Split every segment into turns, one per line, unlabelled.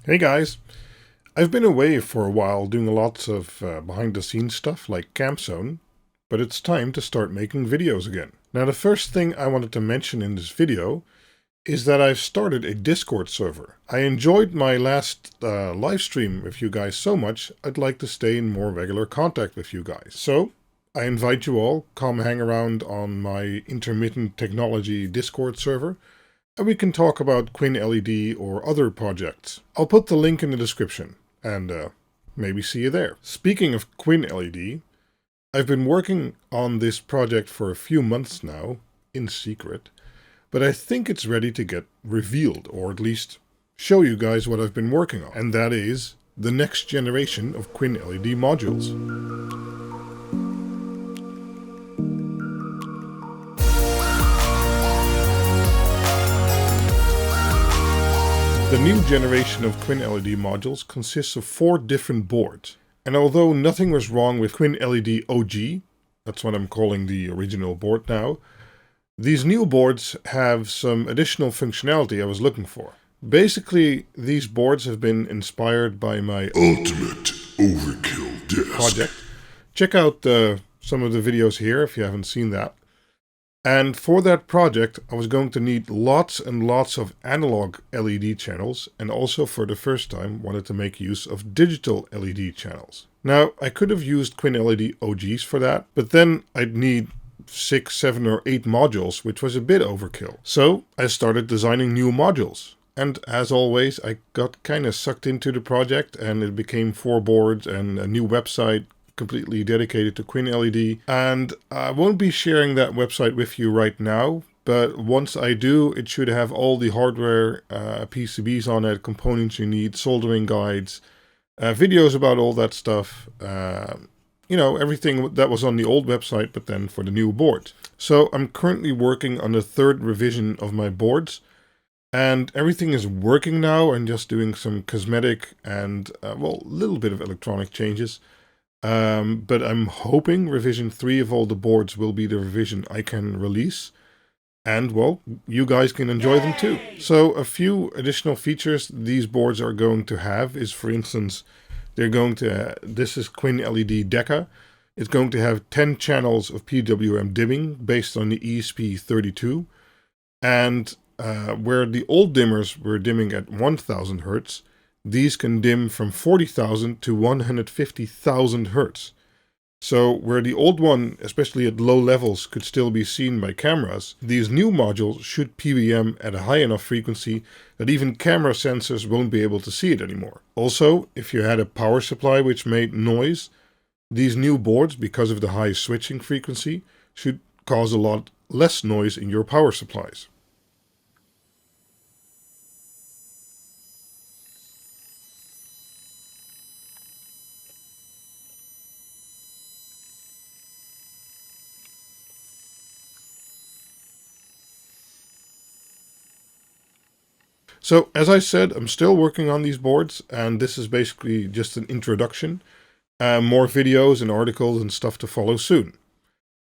Hey guys, I've been away for a while doing lots of behind the scenes stuff like Camp Zone, but it's time to start making videos again. Now the first thing I wanted to mention in this video is that I've started a Discord server. I enjoyed my last live stream with you guys so much, I'd like to stay in more regular contact with you guys. So I invite you all, come hang around on my Intermittent Technology Discord server, and we can talk about QuinLED or other projects. I'll put the link in the description, and maybe see you there. Speaking of QuinLED, I've been working on this project for a few months now, in secret, but I think it's ready to get revealed, or at least show you guys what I've been working on, and that is the next generation of QuinLED modules. The new generation of QuinLED modules consists of 4 different boards. And although nothing was wrong with QuinLED OG, that's what I'm calling the original board now, these new boards have some additional functionality I was looking for. Basically, these boards have been inspired by my
Ultimate Overkill Desk
project. Check out some of the videos here if you haven't seen that. And for that project, I was going to need lots and lots of analog LED channels, and also for the first time wanted to make use of digital LED channels. Now, I could have used QuinLED OGs for that, but then I'd need 6, 7 or 8 modules, which was a bit overkill. So I started designing new modules. And as always, I got kind of sucked into the project, and it became 4 boards and a new website completely dedicated to QuinLED, and I won't be sharing that website with you right now, but once I do, it should have all the hardware, PCBs on it, components you need, soldering guides, videos about all that stuff, you know, everything that was on the old website, but then for the new board. So I'm currently working on the 3rd revision of my boards, and everything is working now. I'm just doing some cosmetic and, well, a little bit of electronic changes. But I'm hoping revision 3 of all the boards will be the revision I can release. And, well, you guys can enjoy them too. So a few additional features these boards are going to have is, for instance, they're going to, this is QuinLED Deca. It's going to have 10 channels of PWM dimming based on the ESP32. And where the old dimmers were dimming at 1000 Hertz, these can dim from 40,000 to 150,000 Hertz. So where the old one, especially at low levels, could still be seen by cameras, these new modules should PWM at a high enough frequency that even camera sensors won't be able to see it anymore. Also, if you had a power supply which made noise, these new boards, because of the high switching frequency, should cause a lot less noise in your power supplies. So, as I said, I'm still working on these boards, and this is basically just an introduction. More videos and articles and stuff to follow soon.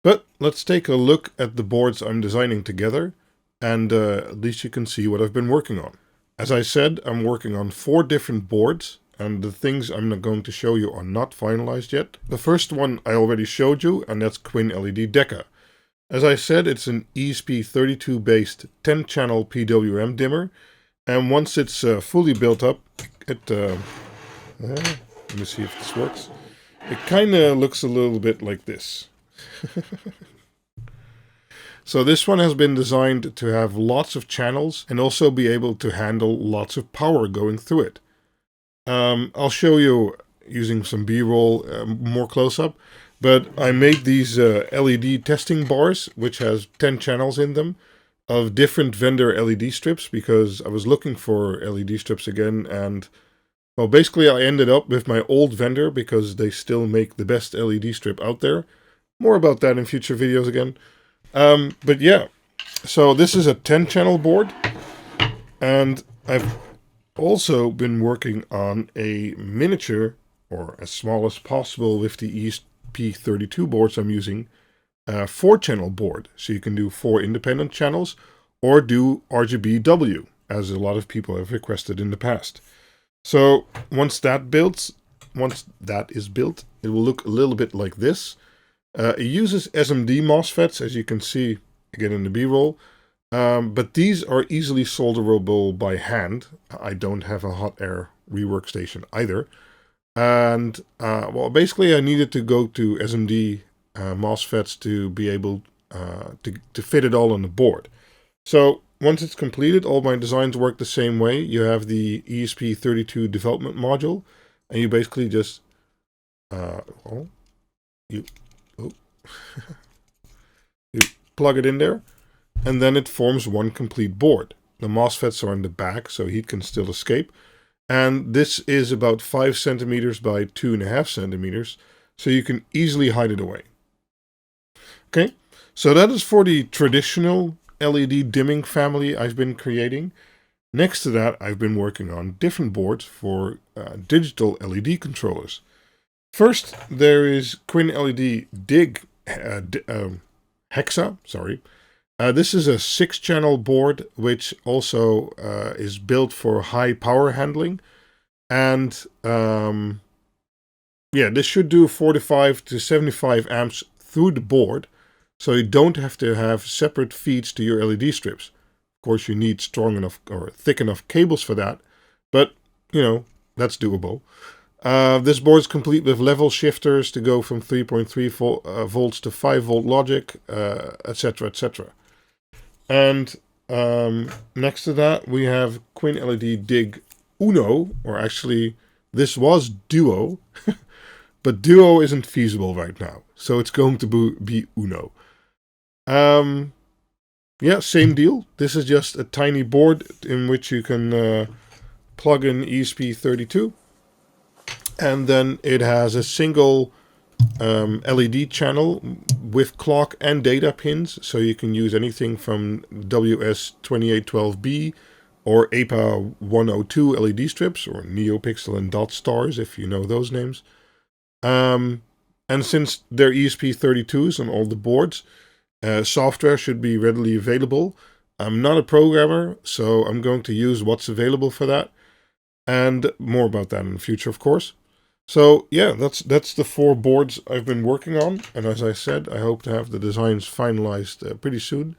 But let's take a look at the boards I'm designing together, and at least you can see what I've been working on. As I said, I'm working on 4 different boards, and the things I'm not going to show you are not finalized yet. The first one I already showed you, and that's QuinLED Deca. As I said, it's an ESP32 based 10-channel PWM dimmer. And once it's fully built up, let me see if this works. It kind of looks a little bit like this. So this one has been designed to have lots of channels and also be able to handle lots of power going through it. I'll show you using some B-roll more close-up, but I made these LED testing bars, which has 10 channels in them, of different vendor LED strips, because I was looking for LED strips again, and well, basically I ended up with my old vendor because they still make the best LED strip out there. More about that in future videos again. But yeah, so this is a 10-channel board, and I've also been working on a miniature, or as small as possible with the ESP32 boards I'm using, 4-channel board, so you can do 4 independent channels or do RGBW, as a lot of people have requested in the past. So once that is built, it will look a little bit like this. It uses SMD MOSFETs, as you can see again in the B-roll. But these are easily solderable by hand. I don't have a hot air rework station either. And well, basically I needed to go to SMD MOSFETs to be able to fit it all on the board. So once it's completed, all my designs work the same way. You have the ESP32 development module, and you basically just you plug it in there, and then it forms one complete board. The MOSFETs are in the back, so heat can still escape. And this is about 5 centimeters by 2.5 centimeters, so you can easily hide it away. Okay, so that is for the traditional LED dimming family I've been creating. Next to that, I've been working on different boards for digital LED controllers. First, there is QuinLED Dig Hexa, sorry. This is a 6-channel board, which also is built for high power handling. And yeah, this should do 45 to 75 amps through the board. So you don't have to have separate feeds to your LED strips. Of course, you need strong enough or thick enough cables for that. But, you know, that's doable. This board is complete with level shifters to go from 3.3 volts to 5 volt logic, etc., etc. And next to that, we have QuinLED Dig Uno, or actually, this was Duo, but Duo isn't feasible right now, so it's going to be Uno. Yeah, same deal. This is just a tiny board in which you can plug in ESP32, and then it has a single LED channel with clock and data pins, so you can use anything from WS2812B or APA 102 LED strips, or NeoPixel and dot stars, if you know those names. And since they're ESP32s on all the boards, software should be readily available. I'm not a programmer, so I'm going to use what's available for that, and more about that in the future, of course. So yeah, that's the 4 boards I've been working on, and as I said, I hope to have the designs finalized pretty soon.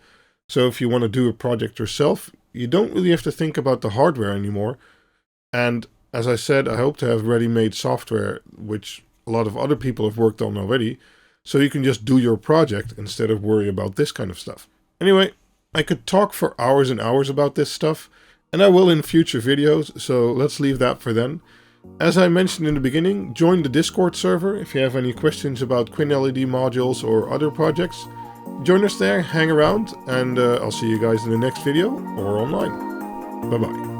So if you want to do a project yourself, you don't really have to think about the hardware anymore. And as I said, I hope to have ready-made software, which a lot of other people have worked on already, so you can just do your project instead of worry about this kind of stuff. Anyway, I could talk for hours and hours about this stuff, and I will in future videos, so let's leave that for then. As I mentioned in the beginning, join the Discord server if you have any questions about QuinLED modules or other projects. Join us there, hang around, and I'll see you guys in the next video or online. Bye bye.